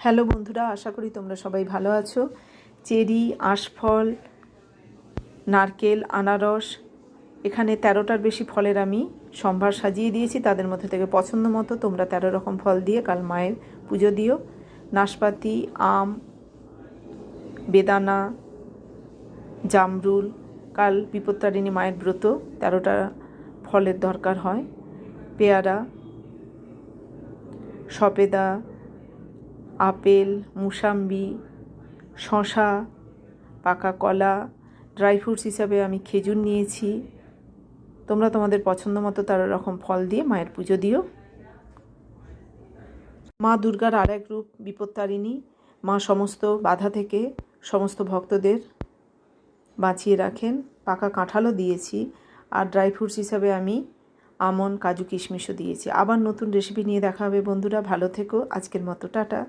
Hello বন্ধুরা, আশা করি তোমরা সবাই ভালো আছো। চেরি, আশফল, নারকেল, আনারস, এখানে 13টার বেশি ফলের আমি সম্ভার সাজিয়ে দিয়েছি। তাদের মধ্যে থেকে পছন্দ মতো তোমরা 13 রকম ফল দিয়ে কাল মায়ের পুজো দিও। নাশপাতি, আম, বেদানা, জামরুল, কাল বিপত্তারিণী মায়ের ব্রত, 13টা ফলের দরকার হয়। পেয়ারা, সবেদা, আপেল, মুসাম্বি, শশা, পাকা কলা, ড্রাই ফ্রুটস হিসাবে আমি খেজুর নিয়েছি। তোমরা তোমাদের পছন্দ মতো 13 রকম ফল দিয়ে মায়ের পুজো দিও। মা দুর্গার আর এক রূপ বিপত্তারিণী। মা সমস্ত বাধা থেকে সমস্ত ভক্তদের বাঁচিয়ে রাখেন। পাকা কাঁঠালও দিয়েছি, আর ড্রাই ফ্রুটস হিসাবে আমি আমন্ড, কাজু, কিশমিশও দিয়েছি। আবার নতুন রেসিপি নিয়ে দেখা হবে বন্ধুরা, ভালো থেকো। আজকের মতো টাটা।